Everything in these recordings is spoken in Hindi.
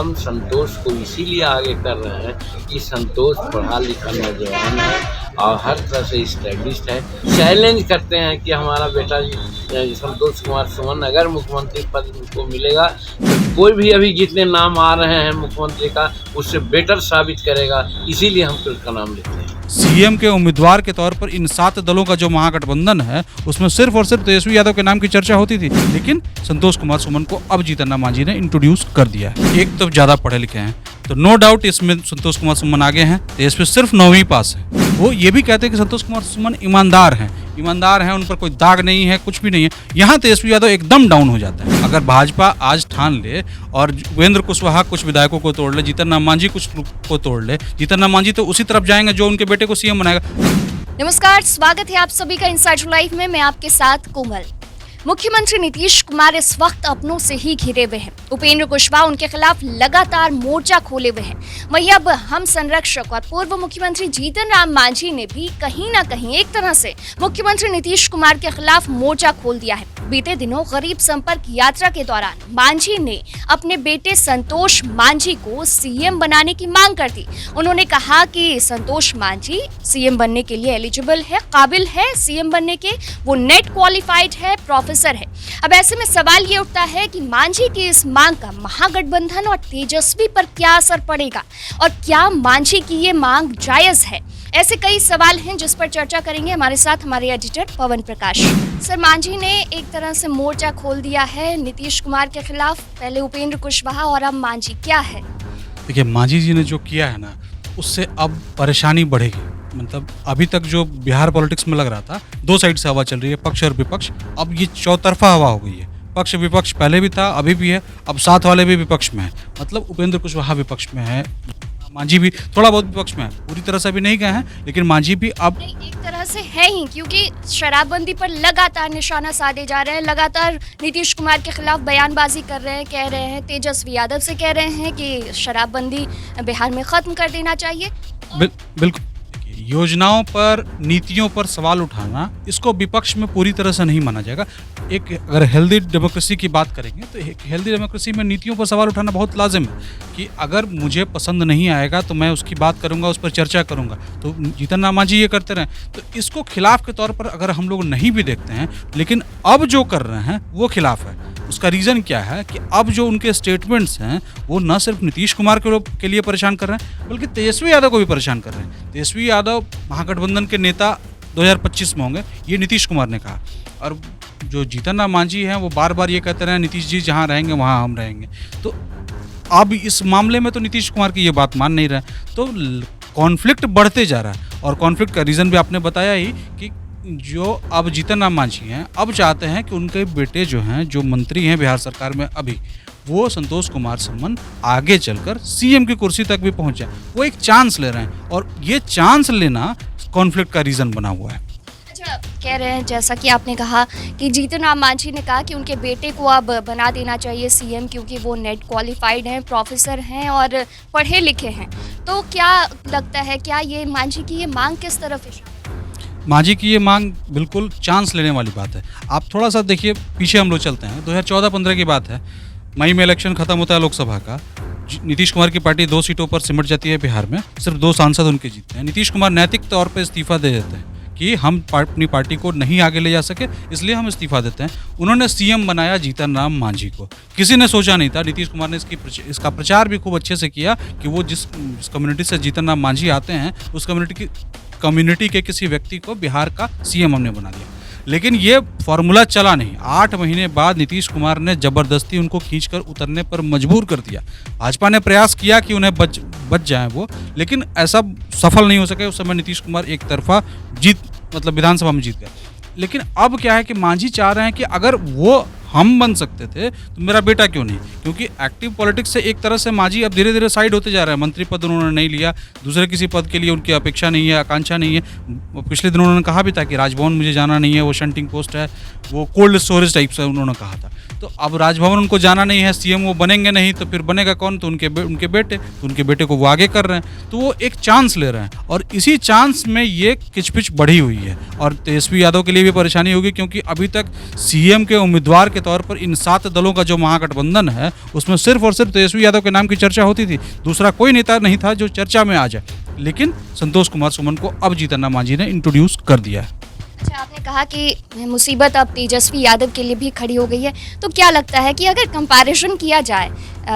हम संतोष को इसीलिए आगे कर रहे हैं कि संतोष पढ़ा लिखा नौजवान है और हर तरह से स्टैब्लिश्ड है। चैलेंज करते हैं कि हमारा बेटा संतोष कुमार सुमन अगर मुख्यमंत्री पद को मिलेगा तो कोई भी अभी जितने नाम आ रहे हैं मुख्यमंत्री का उससे बेटर साबित करेगा, इसीलिए हम फिर उसका नाम लेते हैं। सीएम के उम्मीदवार के तौर पर इन 7 दलों का जो महागठबंधन है उसमें सिर्फ और सिर्फ तेजस्वी यादव के नाम की चर्चा होती थी, लेकिन संतोष कुमार सुमन को अब जीतन राम मांझी ने इंट्रोड्यूस कर दिया है। एक तो ज्यादा पढ़े लिखे हैं तो नो डाउट इसमें संतोष कुमार सुमन आगे हैं। तेजस्वी सिर्फ 9वीं पास है। वो ये भी कहते हैं कि संतोष कुमार सुमन ईमानदार हैं, उन पर कोई दाग नहीं है, कुछ भी नहीं है। यहाँ तेजस्वी यादव एकदम डाउन हो जाता है। अगर भाजपा आज ठान ले और उपेंद्र कुशवाहा कुछ विधायकों को तोड़ ले, जीतन राम मांझी कुछ को तोड़ ले, जीतन राम मांझी तो उसी तरफ जाएंगे जो उनके बेटे को सीएम बनाएगा। नमस्कार, स्वागत है आप सभी का इनसाइडर लाइव में। मैं आपके साथ कोमल। मुख्यमंत्री नीतीश कुमार इस वक्त अपनों से ही घिरे हुए हैं। उपेंद्र कुशवाहा उनके खिलाफ लगातार मोर्चा खोले हुए हैं। वहीं अब हम संरक्षक और पूर्व मुख्यमंत्री जीतन राम मांझी ने भी कहीं ना कहीं एक तरह से मुख्यमंत्री नीतीश कुमार के खिलाफ मोर्चा खोल दिया है। बीते दिनों गरीब संपर्क यात्रा के दौरान मांझी ने अपने बेटे संतोष मांझी को सीएम बनाने की मांग कर दी। उन्होंने कहा कि संतोष मांझी सीएम बनने के लिए एलिजिबल है, काबिल है सीएम बनने के, वो नेट क्वालिफाइड है, प्रोफेसर है। अब ऐसे में सवाल ये उठता है कि मांझी की इस मांग का महागठबंधन और तेजस्वी पर क्या असर पड़ेगा और क्या मांझी की ये मांग जायज है। ऐसे कई सवाल हैं जिस पर चर्चा करेंगे। हमारे साथ हमारे एडिटर पवन प्रकाश। सर, मांझी ने एक तरह से मोर्चा खोल दिया है नीतीश कुमार के खिलाफ, पहले उपेंद्र कुशवाहा और अब मांझी, क्या है? देखिए, मांझी जी ने जो किया है ना, उससे अब परेशानी बढ़ेगी। मतलब अभी तक जो बिहार पॉलिटिक्स में लग रहा था 2 साइड से हवा चल रही है, पक्ष और विपक्ष, अब ये चौतरफा हवा हो गई है। पक्ष विपक्ष पहले भी था, अभी भी है, अब साथ वाले भी विपक्ष में है। मतलब उपेंद्र कुशवाहा विपक्ष में है, मांझी भी थोड़ा बहुत विपक्ष में है, पूरी तरह से अभी नहीं गए हैं, लेकिन मांझी भी अब एक तरह से है ही, क्योंकि शराबबंदी पर लगातार निशाना साधे जा रहे हैं। लगातार नीतीश कुमार के खिलाफ बयानबाजी कर रहे हैं, कह रहे हैं, तेजस्वी यादव से कह रहे हैं कि शराबबंदी बिहार में खत्म कर देना चाहिए। बिल्कुल। योजनाओं पर, नीतियों पर सवाल उठाना, इसको विपक्ष में पूरी तरह से नहीं माना जाएगा। एक अगर हेल्दी डेमोक्रेसी की बात करेंगे तो एक हेल्दी डेमोक्रेसी में नीतियों पर सवाल उठाना बहुत लाजिम है कि अगर मुझे पसंद नहीं आएगा तो मैं उसकी बात करूंगा, उस पर चर्चा करूंगा। तो जीतन राम मांझी ये करते रहे, तो इसको खिलाफ के तौर पर अगर हम लोग नहीं भी देखते हैं, लेकिन अब जो कर रहे हैं वो खिलाफ है। उसका रीज़न क्या है कि अब जो उनके स्टेटमेंट्स हैं वो न सिर्फ नीतीश कुमार के लिए परेशान कर रहे हैं, बल्कि तेजस्वी यादव को भी परेशान कर रहे हैं। तेजस्वी यादव महागठबंधन के नेता 2025 में होंगे, ये नीतीश कुमार ने कहा। और जो जीतन राम मांझी हैं वो बार बार ये कहते रहे, नीतीश जी जहाँ रहेंगे वहाँ हम रहेंगे। तो अब इस मामले में तो नीतीश कुमार की ये बात मान नहीं रहे, तो कॉन्फ्लिक्ट बढ़ते जा रहा है। और कॉन्फ्लिक्ट का रीज़न भी आपने बताया ही कि जो अब जीतन राम मांझी हैं अब चाहते हैं कि उनके बेटे जो हैं, जो मंत्री हैं बिहार सरकार में अभी, वो संतोष कुमार सुमन आगे चलकर सीएम की कुर्सी तक भी पहुंच जाए। वो एक चांस ले रहे हैं और ये चांस लेना कॉन्फ्लिक्ट का रीज़न बना हुआ है। अच्छा, कह रहे हैं, जैसा कि आपने कहा कि जीतन राम मांझी ने कहा कि उनके बेटे को अब बना देना चाहिए सीएम, क्योंकि वो नेट क्वालिफाइड हैं, प्रोफेसर हैं और पढ़े लिखे हैं। तो क्या लगता है, क्या ये मांझी की ये मांग किस तरफ है? मांझी की ये मांग बिल्कुल चांस लेने वाली बात है। आप थोड़ा सा देखिए, पीछे हम लोग चलते हैं, 2014-15 की बात है। मई में इलेक्शन खत्म होता है लोकसभा का। नीतीश कुमार की पार्टी 2 सीटों पर सिमट जाती है बिहार में, सिर्फ 2 सांसद उनके जीतते हैं। नीतीश कुमार नैतिक तौर पर इस्तीफा दे देते हैं कि हम अपनी पार्टी को नहीं आगे ले जा सके, इसलिए हम इस्तीफा देते हैं। उन्होंने सीएम बनाया जीतन राम मांझी को। किसी ने सोचा नहीं था, नीतीश कुमार ने इसका प्रचार भी खूब अच्छे से किया कि वो जिस कम्युनिटी से जीतन राम मांझी आते हैं, उस कम्युनिटी के किसी व्यक्ति को बिहार का सीएम हमने बना दिया। लेकिन ये फॉर्मूला चला नहीं। 8 महीने बाद नीतीश कुमार ने जबरदस्ती उनको खींचकर उतरने पर मजबूर कर दिया। भाजपा ने प्रयास किया कि उन्हें बच जाएं वो, लेकिन ऐसा सफल नहीं हो सके। उस समय नीतीश कुमार एक तरफा विधानसभा में जीत गया। लेकिन अब क्या है कि मांझी चाह रहे हैं कि अगर वो हम बन सकते थे तो मेरा बेटा क्यों नहीं, क्योंकि एक्टिव पॉलिटिक्स से एक तरह से मांझी अब धीरे धीरे साइड होते जा रहा है। मंत्री पद उन्होंने नहीं लिया, दूसरे किसी पद के लिए उनकी अपेक्षा नहीं है, आकांक्षा नहीं है। पिछले दिनों उन्होंने कहा भी था कि राजभवन मुझे जाना नहीं है, वो शंटिंग पोस्ट है, वो कोल्ड स्टोरेज टाइप से उन्होंने कहा था। तो अब राजभवन उनको जाना नहीं है, सीएम वो बनेंगे नहीं तो फिर बनेगा कौन, तो उनके बेटे को वो आगे कर रहे हैं, तो वो एक चांस ले रहे हैं और इसी चांस में ये किचपिच बढ़ी हुई है। और तेजस्वी यादव के लिए भी परेशानी होगी क्योंकि अभी तक सीएम के उम्मीदवार के तौर पर इन 7 दलों का जो महागठबंधन है उसमें सिर्फ और सिर्फ तेजस्वी यादव के नाम की चर्चा होती थी, दूसरा कोई नेता नहीं था जो चर्चा में आ जाए। लेकिन संतोष कुमार सुमन को अब जीतन राम मांझी ने इंट्रोड्यूस कर दिया है। अच्छा, आपने कहा कि मुसीबत अब तेजस्वी यादव के लिए भी खड़ी हो गई है, तो क्या लगता है कि अगर कंपैरिजन किया जाए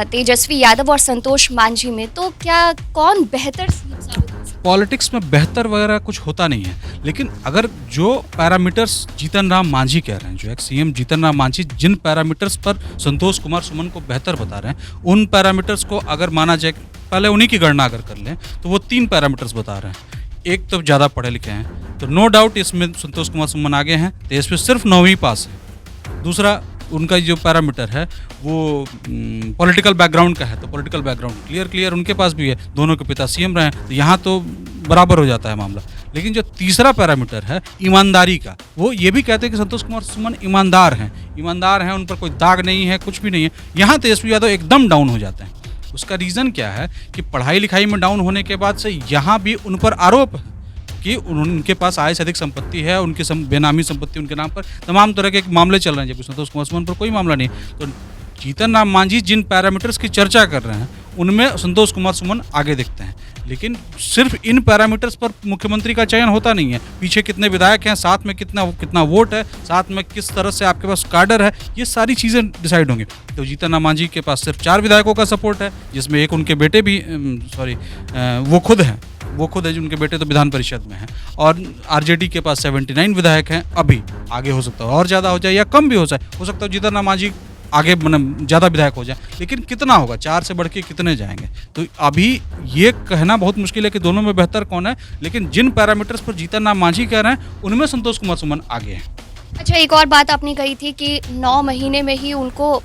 तेजस्वी यादव और संतोष मांझी में, तो क्या कौन बेहतर सीएम साबित हो सकता है? पॉलिटिक्स में बेहतर वगैरह कुछ होता नहीं है, लेकिन अगर जो पैरामीटर्स जीतन राम मांझी कह रहे हैं, जो एक्स सीएम जीतन राम मांझी जिन पैरामीटर्स पर संतोष कुमार सुमन को बेहतर बता रहे हैं, उन पैरामीटर्स को अगर माना जाए, पहले उन्हीं की गणना अगर कर लें तो वो 3 पैरामीटर्स बता रहे हैं। एक तो ज़्यादा पढ़े लिखे हैं, तो नो डाउट इसमें संतोष कुमार सुमन आगे हैं, तेजस्वी सिर्फ 9वीं पास है। दूसरा उनका जो पैरामीटर है वो पॉलिटिकल बैकग्राउंड का है, तो पॉलिटिकल बैकग्राउंड क्लियर उनके पास भी है, दोनों के पिता सीएम रहे हैं, तो यहाँ तो बराबर हो जाता है मामला। लेकिन जो तीसरा पैरामीटर है ईमानदारी का, वो ये भी कहते हैं कि संतोष कुमार सुमन ईमानदार हैं, उन पर कोई दाग नहीं है, कुछ भी नहीं है। यहाँ तेजस्वी यादव एकदम डाउन हो जाते हैं। उसका रीज़न क्या है कि पढ़ाई लिखाई में डाउन होने के बाद से यहाँ भी उन पर आरोप है कि उनके पास आय से अधिक संपत्ति है, उनकी बेनामी संपत्ति उनके नाम पर, तमाम तरह के मामले चल रहे हैं, जबकि संतोष कुमार सुमन पर कोई मामला नहीं। तो जीतन राम मांझी जिन पैरामीटर्स की चर्चा कर रहे हैं उनमें संतोष कुमार सुमन आगे दिखते हैं, लेकिन सिर्फ इन पैरामीटर्स पर मुख्यमंत्री का चयन होता नहीं है। पीछे कितने विधायक हैं, साथ में कितना वोट है, साथ में किस तरह से आपके पास कार्डर है, ये सारी चीज़ें डिसाइड होंगी। तो जीतन राम मांझी के पास सिर्फ 4 विधायकों का सपोर्ट है, जिसमें एक उनके बेटे भी वो खुद है जो उनके बेटे तो विधान परिषद में हैं, और आरजेडी के पास 79 विधायक हैं। अभी आगे हो सकता है और ज़्यादा हो जाए या कम भी हो सकता है जीतन राम मांझी आगे ज़्यादा विधायक हो जाए, लेकिन कितना होगा, 4 से बढ़ के कितने जाएंगे, तो अभी ये कहना बहुत मुश्किल है कि दोनों में बेहतर कौन है। लेकिन जिन पैरामीटर्स पर जीतन राम मांझी कह रहे हैं उनमें संतोष कुमार सुमन आगे हैं। अच्छा, एक और बात आपने कही थी कि 9 महीने में ही उनको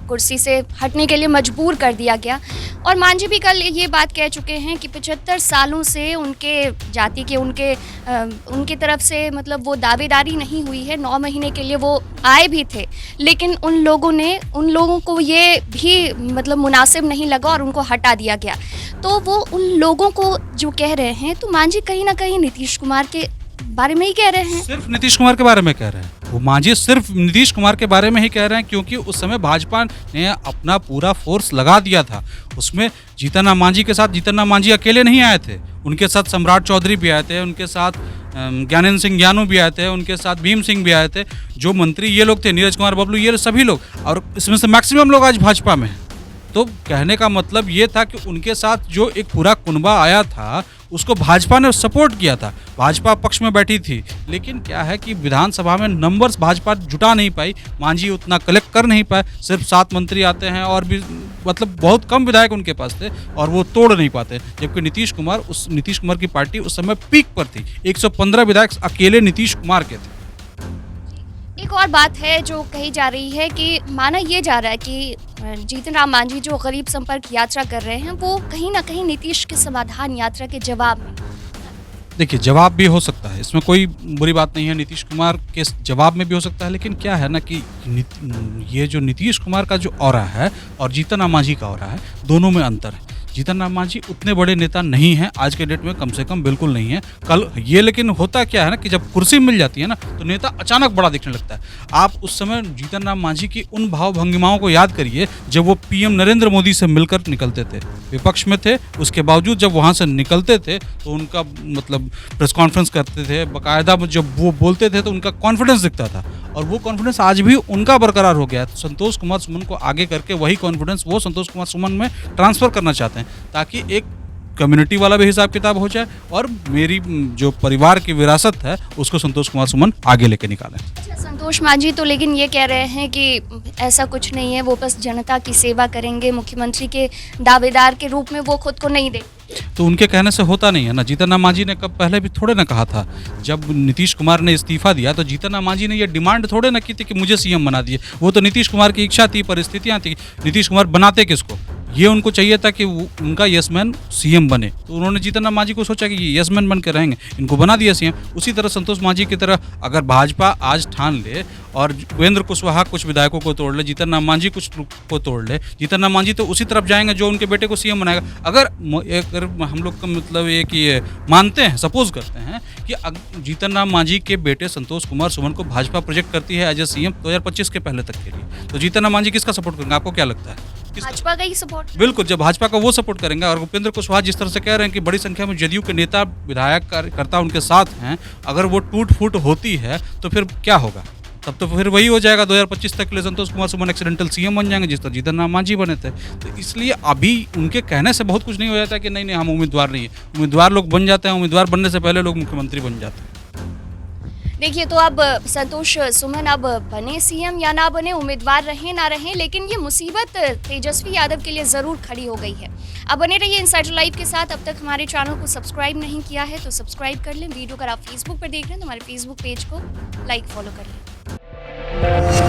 कुर्सी से हटने के लिए मजबूर कर दिया गया, और मांझी भी कल ये बात कह चुके हैं कि 75 सालों से उनके जाति के उनके तरफ से मतलब वो दावेदारी नहीं हुई है। 9 महीने के लिए वो आए भी थे, लेकिन उन लोगों को ये भी मतलब मुनासिब नहीं लगा और उनको हटा दिया गया। तो वो उन लोगों को जो कह रहे हैं, तो मांझी कहीं ना कहीं नीतीश कुमार के बारे में ही कह रहे हैं। सिर्फ नीतीश कुमार के बारे में कह रहे हैं वो मांझी, सिर्फ नीतीश कुमार के बारे में ही कह रहे हैं, क्योंकि उस समय भाजपा ने अपना पूरा फोर्स लगा दिया था। उसमें जीतन राम मांझी के साथ जीतन राम मांझी अकेले नहीं आए थे, उनके साथ सम्राट चौधरी भी आए थे, उनके साथ ज्ञानेंद्र सिंह ज्ञानू भी आए थे, उनके साथ भीम सिंह भी आए थे, जो मंत्री ये लोग थे, नीरज कुमार बबलू, ये सभी लोग, और इसमें से मैक्सिमम लोग आज भाजपा में हैं। तो कहने का मतलब ये था कि उनके साथ जो एक पूरा कुनबा आया था उसको भाजपा ने सपोर्ट किया था, भाजपा पक्ष में बैठी थी। लेकिन क्या है कि विधानसभा में नंबर्स भाजपा जुटा नहीं पाई, मांझी उतना कलेक्ट कर नहीं पाए, सिर्फ 7 मंत्री आते हैं और भी मतलब बहुत कम विधायक उनके पास थे और वो तोड़ नहीं पाते। जबकि नीतीश कुमार की पार्टी उस समय पीक पर थी, 115 विधायक अकेले नीतीश कुमार के थे। एक और बात है जो कही जा रही है कि माना ये जा रहा है कि जीतन राम मांझी जो गरीब संपर्क यात्रा कर रहे हैं, वो कहीं ना कहीं नीतीश के समाधान यात्रा के जवाब में। देखिए, जवाब भी हो सकता है, इसमें कोई बुरी बात नहीं है, नीतीश कुमार के जवाब में भी हो सकता है। लेकिन क्या है ना कि ये जो नीतीश कुमार का जो ऑरा है और जीतन राम मांझी का ऑरा है, दोनों में अंतर है। जीतन राम मांझी उतने बड़े नेता नहीं हैं आज के डेट में, कम से कम बिल्कुल नहीं है। कल ये लेकिन होता क्या है ना कि जब कुर्सी मिल जाती है ना तो नेता अचानक बड़ा दिखने लगता है। आप उस समय जीतन राम मांझी की उन भाव भंगिमाओं को याद करिए जब वो पीएम नरेंद्र मोदी से मिलकर निकलते थे, विपक्ष में थे, उसके बावजूद जब वहाँ से निकलते थे तो उनका मतलब प्रेस कॉन्फ्रेंस करते थे, बाकायदा जब वो बोलते थे तो उनका कॉन्फिडेंस दिखता था, और वो कॉन्फिडेंस आज भी उनका बरकरार हो गया है। संतोष कुमार सुमन को आगे करके वही कॉन्फिडेंस वो संतोष कुमार सुमन में ट्रांसफ़र करना चाहते हैं, ताकि एक कम्युनिटी वाला भी हिसाब किताब हो जाए और मेरी जो परिवार की विरासत है उसको संतोष कुमार सुमन आगे लेके निकालें। अच्छा, संतोष मांझी तो लेकिन ये कह रहे हैं कि ऐसा कुछ नहीं है, वो बस जनता की सेवा करेंगे, मुख्यमंत्री के दावेदार के रूप में वो खुद को नहीं दे। तो उनके कहने से होता नहीं है ना। जीतन राम मांझी ने कब पहले भी थोड़े ना कहा था, जब नीतीश कुमार ने इस्तीफा दिया तो जीतन राम मांझी ने ये डिमांड थोड़े ना की थी कि मुझे सीएम बना दिए। वो तो नीतीश कुमार की इच्छा थी, परिस्थितियां थी, नीतीश कुमार बनाते किसको, ये उनको चाहिए था कि उनका यस-मैन सीएम बने, तो उन्होंने जीतन राम मांझी को सोचा कि ये यस-मैन बन के रहेंगे, इनको बना दिया सीएम। उसी तरह संतोष मांझी की तरह अगर भाजपा आज ठान ले और उपेंद्र कुशवाहा कुछ विधायकों को तोड़ ले, जीतन राम मांझी कुछ को तोड़ ले, जीतन राम मांझी तो उसी तरफ जाएंगे जो उनके बेटे को सीएम बनाएगा। अगर हम लोग का मतलब ये कि ये मानते हैं, सपोज करते हैं कि जीतन राम मांझी के बेटे संतोष कुमार सुमन को भाजपा प्रोजेक्ट करती है एज ए सीएम 2025 के पहले तक के लिए, तो जीतन राम मांझी किसका सपोर्ट करेंगे? आपको क्या लगता है? भाजपा का ही सपोर्ट। बिल्कुल, जब भाजपा का वो सपोर्ट करेंगे और उपेंद्र कुशवाहा जिस तरह से कह रहे हैं कि बड़ी संख्या में जदयू के नेता विधायक कार्यकर्ता उनके साथ हैं, अगर वो टूट फूट होती है तो फिर क्या होगा? तब तो फिर वही हो जाएगा 2025 तक के लिए संतोष कुमार सुमन एक्सीडेंटल सीएम बन जाएंगे, जिस तरह जीतन राम मांझी बने थे। तो इसलिए अभी उनके कहने से बहुत कुछ नहीं हो जाता कि नहीं हम उम्मीदवार नहीं है। उम्मीदवार लोग बन जाते हैं, उम्मीदवार बनने से पहले लोग मुख्यमंत्री बन जाते हैं। देखिए, तो अब संतोष सुमन अब बने सीएम या ना बने, उम्मीदवार रहें ना रहें, लेकिन ये मुसीबत तेजस्वी यादव के लिए ज़रूर खड़ी हो गई है। अब बने रहिए इनसाइडर लाइव के साथ। अब तक हमारे चैनल को सब्सक्राइब नहीं किया है तो सब्सक्राइब कर लें। वीडियो अगर आप फेसबुक पर देख रहे हैं तो हमारे फेसबुक पेज को लाइक फॉलो कर लें।